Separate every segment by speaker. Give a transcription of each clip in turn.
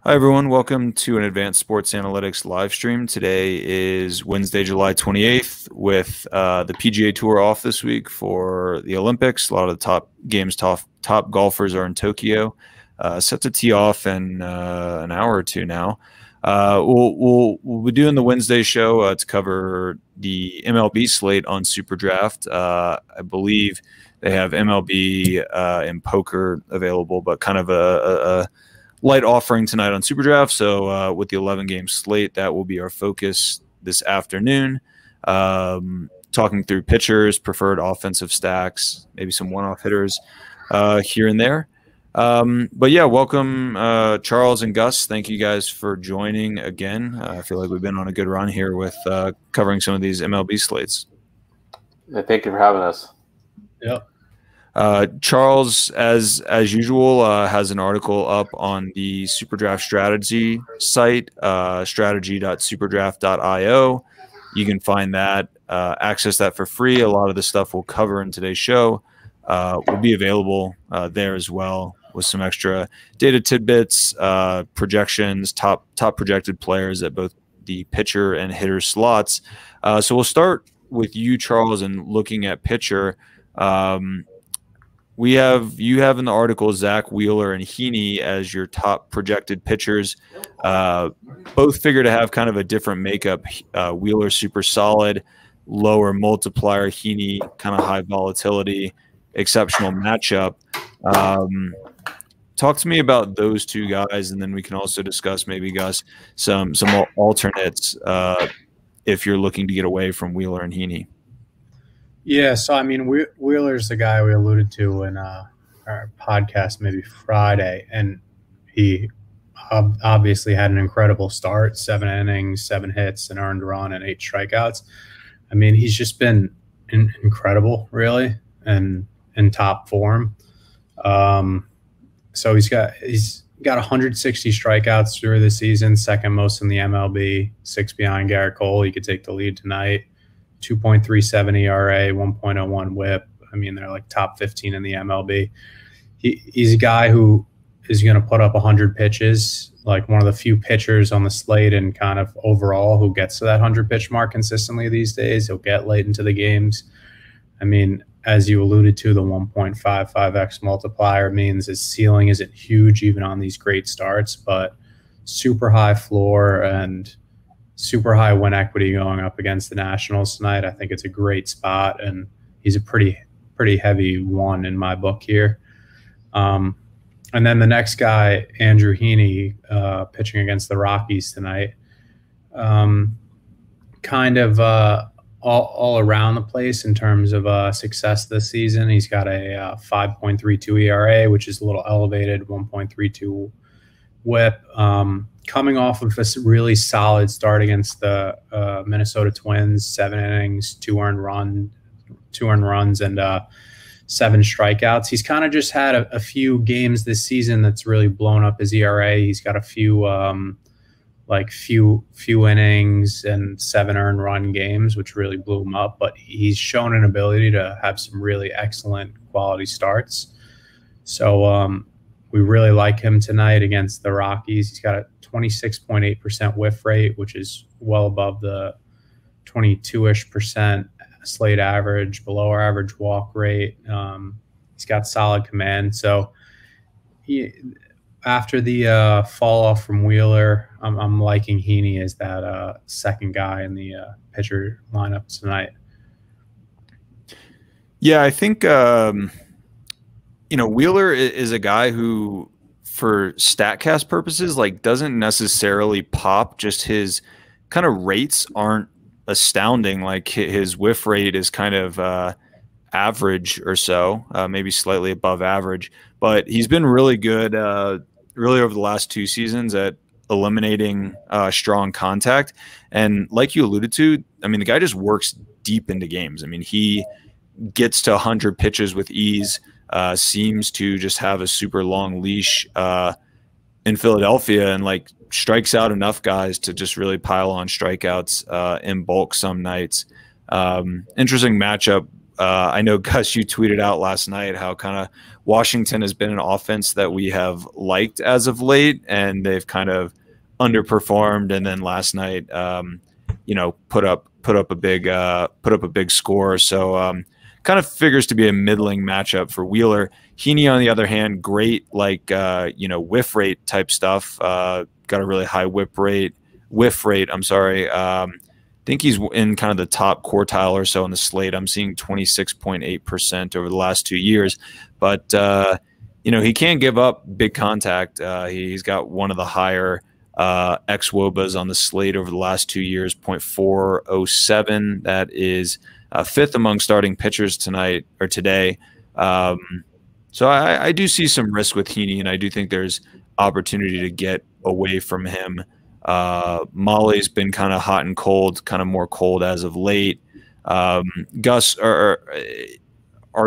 Speaker 1: Hi, everyone. Welcome to an Advanced Sports Analytics live stream. Today is Wednesday, July 28th, with the PGA Tour off this week for the Olympics. A lot of the top golfers are in Tokyo. Set to tee off in an hour or two now. We'll be doing the Wednesday show to cover the MLB slate on SuperDraft. I believe they have MLB and poker available, but kind of a light offering tonight on SuperDraft. So with the 11-game slate, that will be our focus this afternoon. Talking through pitchers, preferred offensive stacks, maybe some one-off hitters here and there. But yeah, welcome Charles and Gus. Thank you guys for joining again. I feel like we've been on a good run here with covering some of these MLB slates.
Speaker 2: Thank you for having us.
Speaker 3: Yep.
Speaker 1: Charles, as usual, has an article up on the SuperDraft strategy site, strategy.superdraft.io. You can find that, access that for free. A lot of the stuff we'll cover in today's show will be available there as well, with some extra data tidbits, projections, top projected players at both the pitcher and hitter slots. So we'll start with you, Charles, and looking at pitcher. You have in the article Zach Wheeler and Heaney as your top projected pitchers. Both figure to have kind of a different makeup. Wheeler super solid, lower multiplier. Heaney kind of high volatility, exceptional matchup. Talk to me about those two guys, and then we can also discuss maybe, Gus, some alternates if you're looking to get away from Wheeler and Heaney.
Speaker 3: Yeah, so I mean, Wheeler's the guy we alluded to in our podcast maybe Friday, and he obviously had an incredible start: 7 innings, 7 hits, an earned run, and 8 strikeouts. I mean, he's just been incredible, really, and in top form. So he's got 160 strikeouts through the season, second most in the MLB, 6 behind Garrett Cole. He could take the lead tonight. 2.37 ERA, 1.01 WHIP. I mean, they're like top 15 in the MLB. He's a guy who is going to put up 100 pitches, like one of the few pitchers on the slate and kind of overall who gets to that 100-pitch mark consistently these days. He'll get late into the games. I mean, as you alluded to, the 1.55x multiplier means his ceiling isn't huge even on these great starts, but super high floor and super high win equity going up against the Nationals tonight. I think it's a great spot, and he's a pretty heavy one in my book here. And then the next guy, Andrew Heaney, pitching against the Rockies tonight. Kind of all around the place in terms of success this season. He's got a 5.32 ERA, which is a little elevated, 1.32 WHIP. Coming off of a really solid start against the Minnesota Twins, 7 innings, 2 earned runs, and 7 strikeouts. He's kind of just had a few games this season that's really blown up his ERA. He's got a few few innings and 7 earned run games, which really blew him up. But he's shown an ability to have some really excellent quality starts. So we really like him tonight against the Rockies. He's got a 26.8% whiff rate, which is well above the 22-ish% slate average, below our average walk rate. He's got solid command. So after the fall off from Wheeler, I'm liking Heaney as that second guy in the pitcher lineup tonight.
Speaker 1: Yeah, I think Wheeler is a guy who, for StatCast purposes, like doesn't necessarily pop. Just his kind of rates aren't astounding. Like his whiff rate is kind of average or so, maybe slightly above average. But he's been really good, really over the last 2 seasons at eliminating strong contact. And like you alluded to, I mean, the guy just works deep into games. I mean, he gets to 100 pitches with ease. Seems to just have a super long leash in Philadelphia, and like strikes out enough guys to just really pile on strikeouts in bulk some nights. Interesting matchup I know, Gus, you tweeted out last night how kind of Washington has been an offense that we have liked as of late, and they've kind of underperformed. And then last night, put up a big score. So kind of figures to be a middling matchup for Wheeler. Heaney, on the other hand, great whiff rate type stuff. Got a really high whiff rate. I'm sorry. I think he's in kind of the top quartile or so in the slate. I'm seeing 26.8% over the last 2 years, but he can't give up big contact. He's got one of the higher xWOBAs on the slate over the last 2 years, 0.407. That is fifth among starting pitchers today. So I do see some risk with Heaney, and I do think there's opportunity to get away from him. Molly's been kind of hot and cold, kind of more cold as of late. Gus, are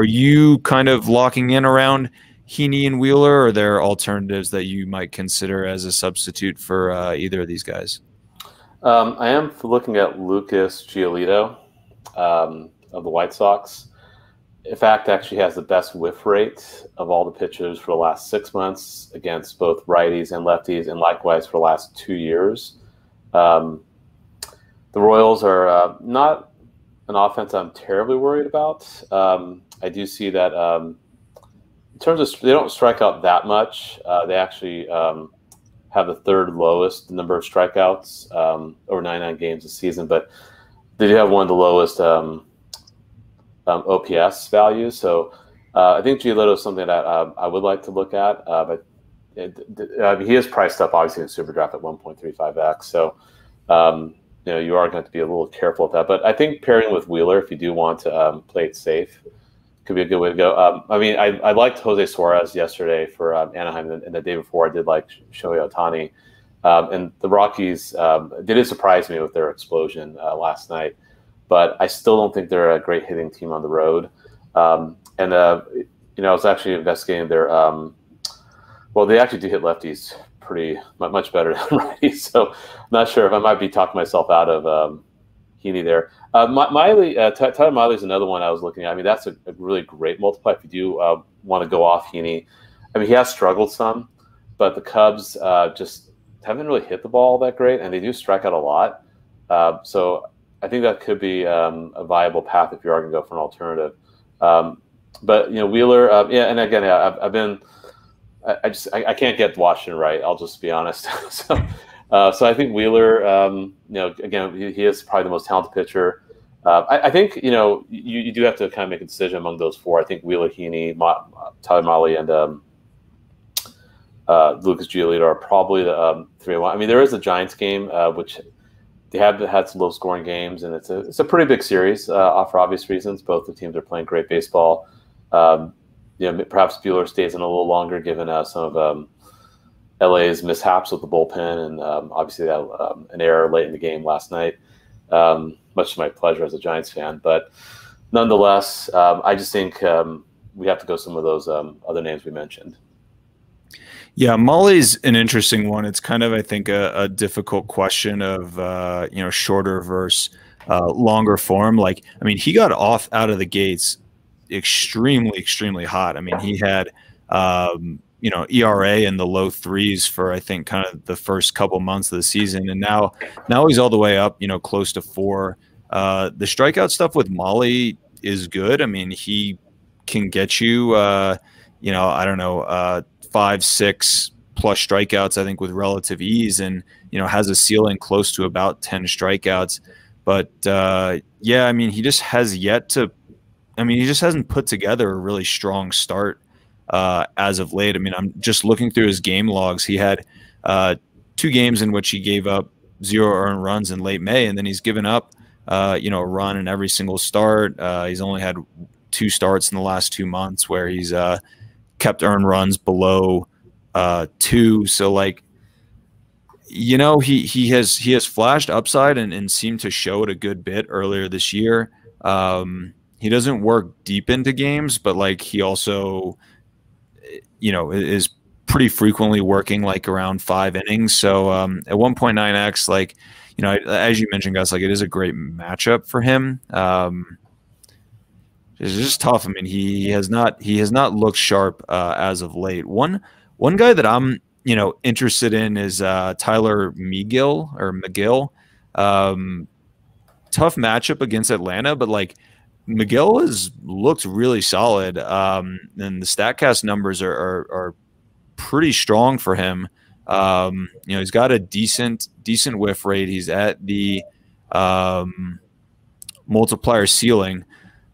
Speaker 1: you kind of locking in around Heaney and Wheeler, or are there alternatives that you might consider as a substitute for either of these guys?
Speaker 2: I am looking at Lucas Giolito of the White Sox. In fact, actually has the best whiff rate of all the pitchers for the last 6 months against both righties and lefties, and likewise for the last 2 years. The Royals are not an offense I'm terribly worried about. I do see that in terms of they don't strike out that much. They actually have the third lowest number of strikeouts over 99 games this season, but they do have one of the lowest OPS values. So I think Giolito is something that I would like to look at, but he is priced up obviously in SuperDraft at 1.35x. So you are going to have to be a little careful with that. But I think pairing with Wheeler, if you do want to play it safe, could be a good way to go. I liked Jose Suarez yesterday for Anaheim, and the day before I did like Shohei Ohtani. And the Rockies did surprise me with their explosion last night. But I still don't think they're a great hitting team on the road. I was actually investigating their they actually do hit lefties pretty much better than righties. So I'm not sure if I might be talking myself out of Heaney there. Miley, Tyler Miley is another one I was looking at. I mean, that's a really great multiplier if you do want to go off Heaney. I mean, he has struggled some, but the Cubs just haven't really hit the ball that great, and they do strike out a lot. So I think that could be a viable path if you are going to go for an alternative. But Wheeler, and again, I can't get Washington right. I'll just be honest. So I think Wheeler, again, he is probably the most talented pitcher. I think you do have to kind of make a decision among those four. I think Wheeler, Heaney, Tyler Mahle, and Lucas Giolito are probably the 3-1. I mean, there is a Giants game which. They have had some low-scoring games, and it's a pretty big series for obvious reasons. Both the teams are playing great baseball. Perhaps Buehler stays in a little longer given some of LA's mishaps with the bullpen, and obviously an error late in the game last night. Much to my pleasure as a Giants fan, but nonetheless, I just think we have to go some of those other names we mentioned.
Speaker 1: Yeah, Molly's an interesting one. It's kind of, I think, a difficult question of shorter versus longer form. Like, I mean, he got off out of the gates extremely hot. I mean, he had ERA in the low threes for I think kind of the first couple months of the season, and now he's all the way up, close to 4. The strikeout stuff with Molly is good. I mean, he can get you, 5-6 plus strikeouts, I think, with relative ease, and has a ceiling close to about 10 strikeouts. But I mean, he just hasn't put together a really strong start as of late. I mean, I'm just looking through his game logs. He had 2 games in which he gave up 0 earned runs in late May, and then he's given up a run in every single start. He's only had 2 starts in the last 2 months where he's kept earned runs below 2. So he has flashed upside and seemed to show it a good bit earlier this year. He doesn't work deep into games, but he also is pretty frequently working around 5 innings. So at 1.9x, as you mentioned, guys, it is a great matchup for him. it's just tough. I mean, he has not looked sharp as of late. One guy that I'm interested in is Tyler McGill. Tough matchup against Atlanta, but like McGill has looked really solid, and the Statcast numbers are pretty strong for him. He's got a decent whiff rate. He's at the multiplier ceiling,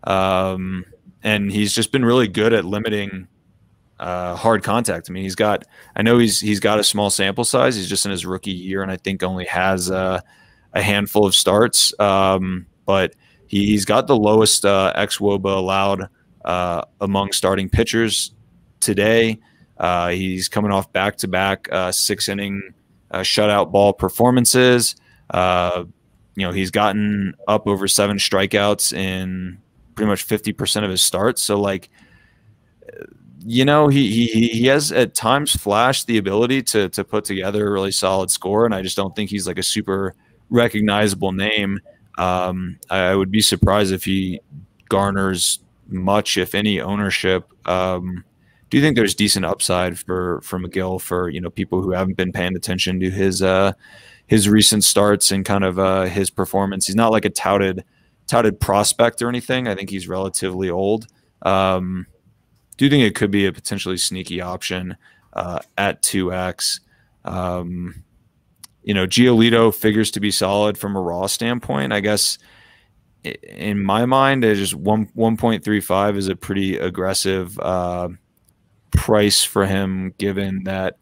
Speaker 1: and he's just been really good at limiting hard contact. I mean, he's got a small sample size. He's just in his rookie year, and I think only has a handful of starts. But he's got the lowest xWOBA allowed among starting pitchers today. He's coming off back-to-back 6-inning shutout ball performances. He's gotten up over 7 strikeouts in pretty much 50% of his starts. So like, he has at times flashed the ability to put together a really solid score, and I just don't think he's like a super recognizable name. I would be surprised if he garners much, if any, ownership. Do you think there's decent upside for McGill for people who haven't been paying attention to his recent starts and kind of his performance? He's not like a touted prospect or anything. I think he's relatively old. Do you think it could be a potentially sneaky option at 2x? Giolito figures to be solid from a raw standpoint. I guess in my mind, it's just 1.35 is a pretty aggressive price for him, given that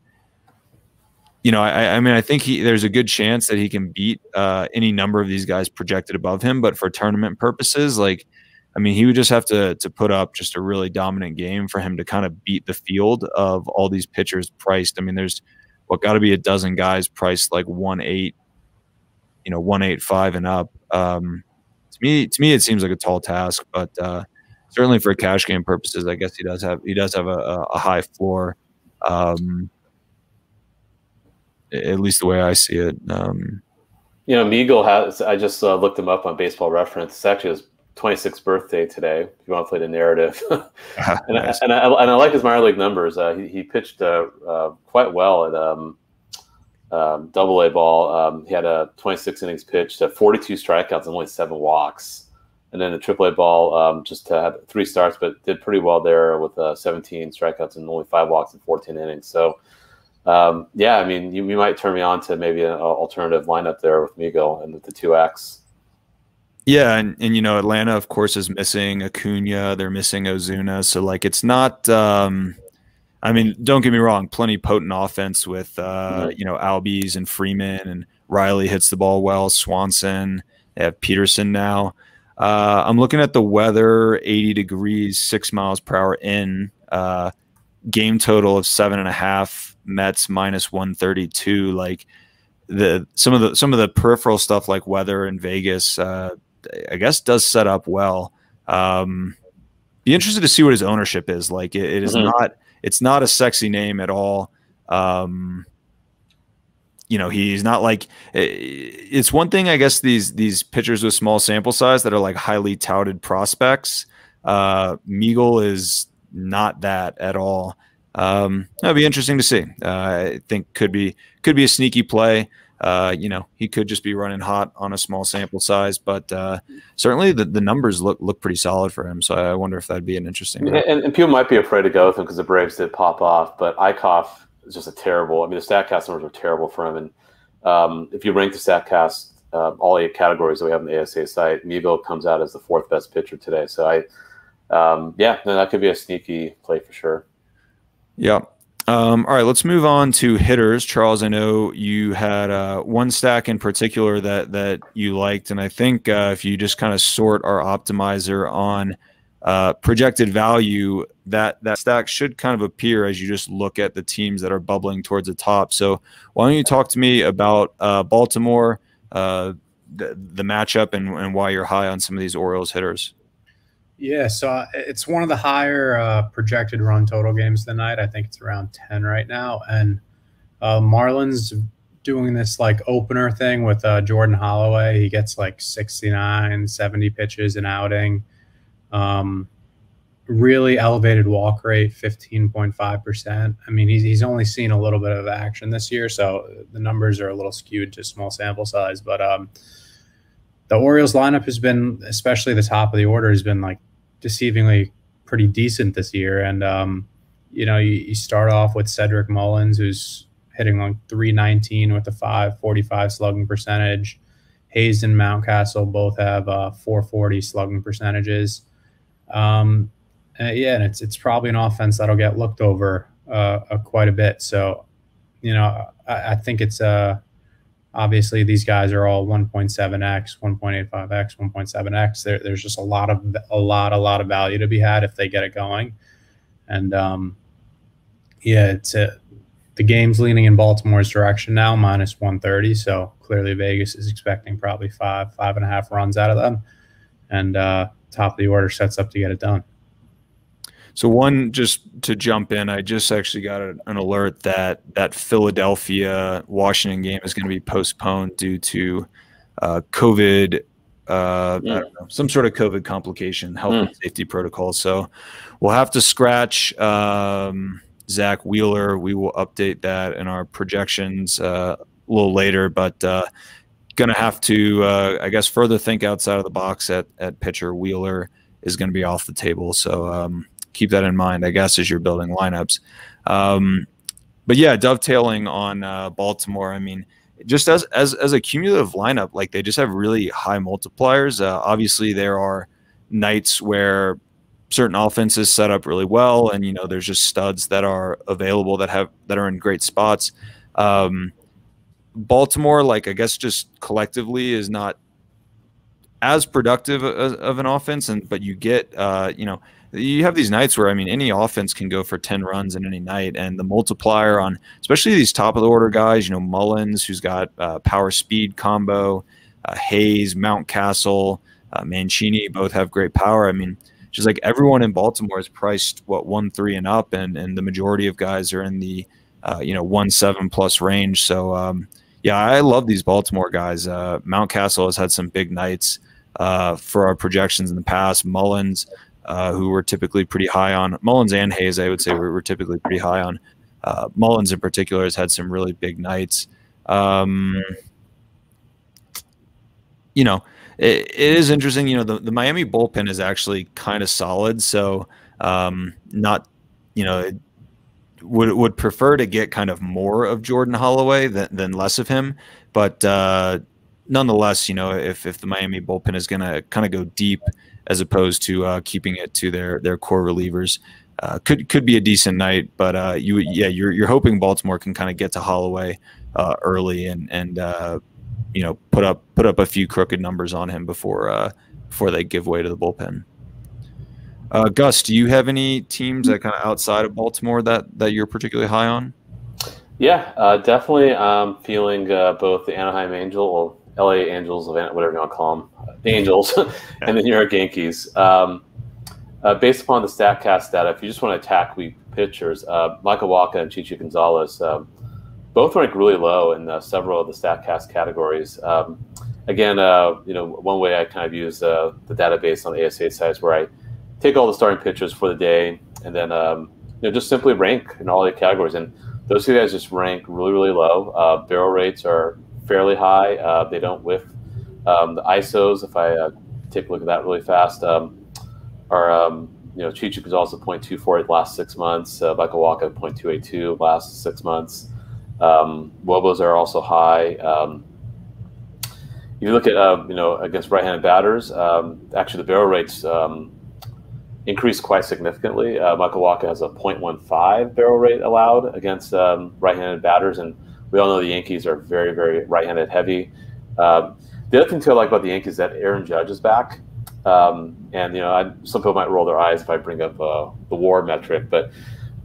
Speaker 1: I think there's a good chance that he can beat any number of these guys projected above him. But for tournament purposes, he would just have to put up just a really dominant game for him to kind of beat the field of all these pitchers priced. I mean, there's got to be a dozen guys priced like 1.8, 1.85 and up. To me, it seems like a tall task, but certainly for cash game purposes, I guess he does have a high floor. At least the way I see it.
Speaker 2: Meagle has. I just looked him up on Baseball Reference. It's actually his 26th birthday today. If you want to play the narrative,
Speaker 1: Nice.
Speaker 2: and I like his minor league numbers. He pitched quite well at Double-A ball. He had 26 innings pitched, 42 strikeouts, and only 7 walks. And then the Triple-A ball just had 3 starts, but did pretty well there with 17 strikeouts and only 5 walks in 14 innings. So. You might turn me on to maybe an alternative lineup there with Migo and with the 2x.
Speaker 1: Yeah, and Atlanta, of course, is missing Acuna. They're missing Ozuna. So, it's not don't get me wrong, plenty potent offense with, Albies and Freeman, and Riley hits the ball well, Swanson. They have Peterson now. I'm looking at the weather, 80 degrees, 6 miles per hour in. Game total of 7.5. Mets minus 132. Like some of the peripheral stuff like weather in Vegas, I guess does set up well. Be interested to see what his ownership is. Like it is it's not a sexy name at all. He's not like, it's one thing, I guess, these pitchers with small sample size that are like highly touted prospects. Meagle is not that at all. That'd be interesting to see. I think could be a sneaky play. He could just be running hot on a small sample size, but certainly the numbers look pretty solid for him. So I wonder if that'd be an interesting.
Speaker 2: And people might be afraid to go with him because the Braves did pop off, but Eichhoff is just a terrible. I mean, the Statcast numbers were terrible for him, and if you rank the Statcast all 8 categories that we have on the ASA site, Meagle comes out as the 4th best pitcher today. So that could be a sneaky play for sure.
Speaker 1: Yeah. All right, let's move on to hitters. Charles, I know you had one stack in particular that you liked, and I think if you just kind of sort our optimizer on projected value, that stack should kind of appear as you just look at the teams that are bubbling towards the top. So why don't you talk to me about Baltimore, the matchup, and why you're high on some of these Orioles hitters?
Speaker 3: Yeah, so it's one of the higher projected run total games of the night. I think it's around 10 right now. And Marlins doing this like opener thing with Jordan Holloway. He gets like 69, 70 pitches an outing. really elevated walk rate, 15.5%. I mean, he's only seen a little bit of action this year, so the numbers are a little skewed to small sample size. But the Orioles lineup has been, especially the top of the order, has been like deceivingly pretty decent this year. And you start off with Cedric Mullins, who's hitting like 319 with a 545 slugging percentage. Hayes and Mountcastle both have 440 slugging percentages. And it's probably an offense that'll get looked over quite a bit. So, I think it's obviously these guys are all 1.7x, 1.85x, 1.7x. There's just a lot of value to be had if they get it going. And the game's leaning in Baltimore's direction now, minus 130. So clearly Vegas is expecting probably 5.5 runs out of them. And top of the order sets up to get it done.
Speaker 1: So one, just to jump in, I just actually got an alert that Philadelphia-Washington game is going to be postponed due to COVID, I don't know, some sort of COVID complication, health and safety protocol. So we'll have to scratch Zach Wheeler. We will update that in our projections a little later, but going to have to, I guess, further think outside of the box at pitcher. Wheeler is going to be off the table. So keep that in mind, I guess, as you're building lineups. But yeah, dovetailing on Baltimore, I mean, just as a cumulative lineup, like they just have really high multipliers. Obviously, there are nights where certain offenses set up really well, and there's just studs that are available that are in great spots. Baltimore, like I guess, just collectively is not as productive of an offense, but you get you have these nights where, I mean, any offense can go for 10 runs in any night, and the multiplier on especially these top of the order guys, Mullins, who's got power speed combo, Hayes, Mountcastle, Mancini, both have great power. I mean, just like everyone in Baltimore is priced 1.3 and up, and the majority of guys are in the 1.7 plus range. So yeah, I love these Baltimore guys. Mountcastle has had some big nights for our projections in the past. Mullins, who were typically pretty high on, Mullins and Hayes, I would say we're typically pretty high on. Mullins in particular has had some really big nights. It is interesting. The Miami bullpen is actually kind of solid. So not, would prefer to get kind of more of Jordan Holloway than less of him. But nonetheless, if the Miami bullpen is going to kind of go deep as opposed to keeping it to their core relievers, could be a decent night. But you're hoping Baltimore can kind of get to Holloway early and put up a few crooked numbers on him before they give way to the bullpen. Gus, do you have any teams that kind of outside of Baltimore that you're particularly high on?
Speaker 2: Yeah, definitely. I'm feeling both the Anaheim Angel, or LA Angels, whatever you want to call them, the Angels, and the New York Yankees. Based upon the StatCast data, if you just want to attack weak pitchers, Michael Wacha and Chichi Gonzalez both rank really low in several of the StatCast categories. Again, one way I kind of use the database on the ASA sites where I take all the starting pitchers for the day and then just simply rank in all the categories. And those two guys just rank really, really low. Barrel rates are fairly high. They don't whiff. The ISOs, if I take a look at that really fast, are Chichi Gonzalez at 0.248 last 6 months. Michael Wacha at 0.282 last 6 months. Wobos are also high. If you look at against right-handed batters, actually the barrel rates increased quite significantly. Michael Wacha has a 0.15 barrel rate allowed against right-handed batters, and we all know the Yankees are very, very right-handed heavy. The other thing too I like about the Yankees is that Aaron Judge is back, and some people might roll their eyes if I bring up the WAR metric, but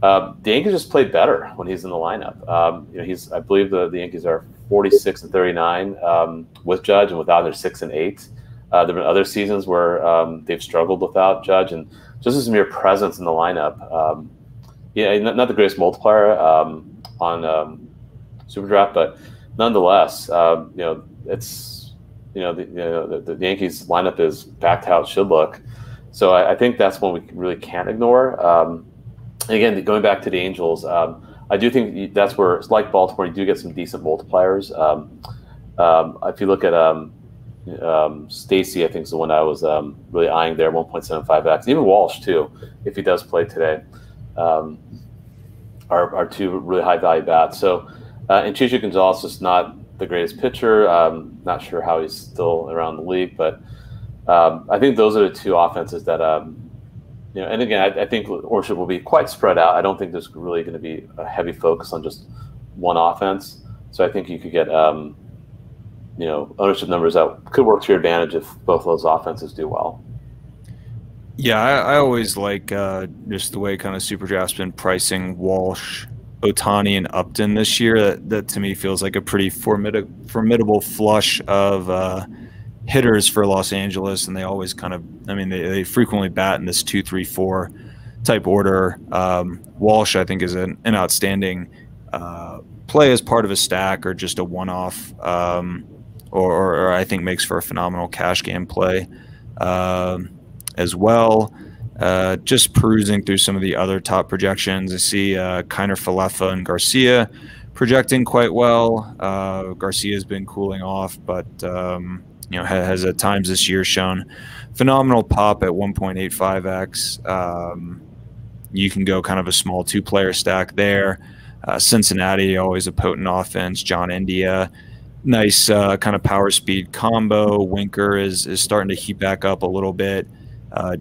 Speaker 2: the Yankees just played better when he's in the lineup. I believe the Yankees are 46-39 with Judge, and without they're 6-8. There've been other seasons where they've struggled without Judge, and just his mere presence in the lineup, not the greatest multiplier on SuperDraft, but nonetheless, it's the Yankees lineup is back to how it should look. So I think that's one we really can't ignore. And again, going back to the Angels, I do think that's where it's like Baltimore. You do get some decent multipliers. If you look at Stacy, I think is the one I was really eyeing there, 1.75x. Even Walsh too, if he does play today, are two really high value bats. So and Chicho Gonzalez is not the greatest pitcher. Not sure how he's still around the league, but I think those are the two offenses that and again, I think ownership will be quite spread out. I don't think there's really going to be a heavy focus on just one offense. So I think you could get ownership numbers that could work to your advantage if both of those offenses do well.
Speaker 1: Yeah, I always like just the way kind of SuperDraft's been pricing Walsh, Ohtani, and Upton this year. That to me feels like a pretty formidable flush of hitters for Los Angeles, and they always kind of, they frequently bat in this 2-3-4 type order. Walsh, I think, is an outstanding play as part of a stack or just a one-off, or I think makes for a phenomenal cash game play as well. Just perusing through some of the other top projections, I see Kiner Falefa and Garcia projecting quite well. Garcia's been cooling off, but has at times this year shown phenomenal pop at 1.85x. You can go kind of a small two-player stack there. Cincinnati, always a potent offense. John India, nice kind of power speed combo. Winker is starting to heat back up a little bit.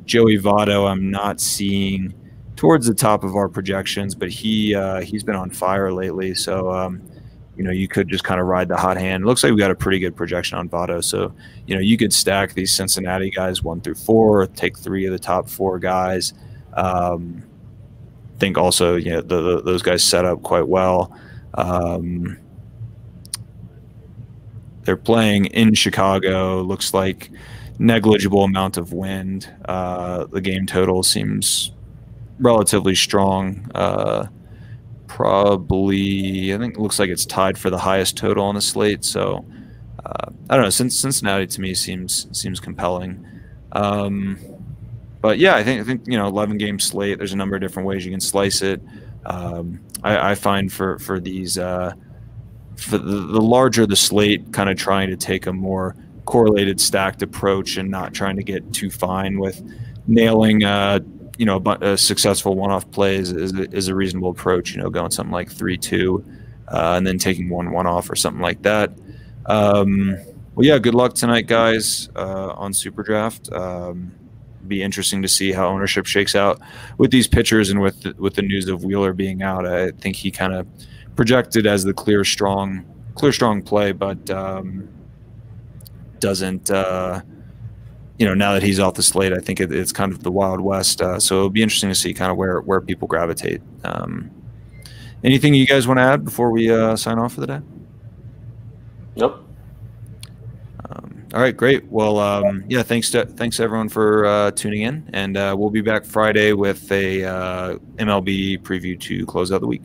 Speaker 1: Joey Votto, I'm not seeing towards the top of our projections, but he's been on fire lately. So you could just kind of ride the hot hand. It looks like we got a pretty good projection on Votto. So you could stack these Cincinnati guys 1 through 4, take 3 of the top 4 guys. Think also those guys set up quite well. They're playing in Chicago. Looks like negligible amount of wind. The game total seems relatively strong. Probably, I think it looks like it's tied for the highest total on the slate. So I don't know. Cincinnati to me seems compelling. But yeah, I think 11-game slate. There's a number of different ways you can slice it. I find for these for the larger the slate, kind of trying to take a more correlated stacked approach and not trying to get too fine with nailing a successful one-off plays is a reasonable approach. Going something like 3-2 and then taking one off or something like that. Well, yeah, good luck tonight, guys, on SuperDraft. Be interesting to see how ownership shakes out with these pitchers and with the news of Wheeler being out. I think he kind of projected as the clear strong play, but doesn't now that he's off the slate, I think it's kind of the Wild West. So it'll be interesting to see kind of where people gravitate. Anything you guys want to add before we sign off for the day?
Speaker 2: Nope.
Speaker 1: All right, great. Well, yeah, thanks everyone for tuning in, and we'll be back Friday with a MLB preview to close out the week.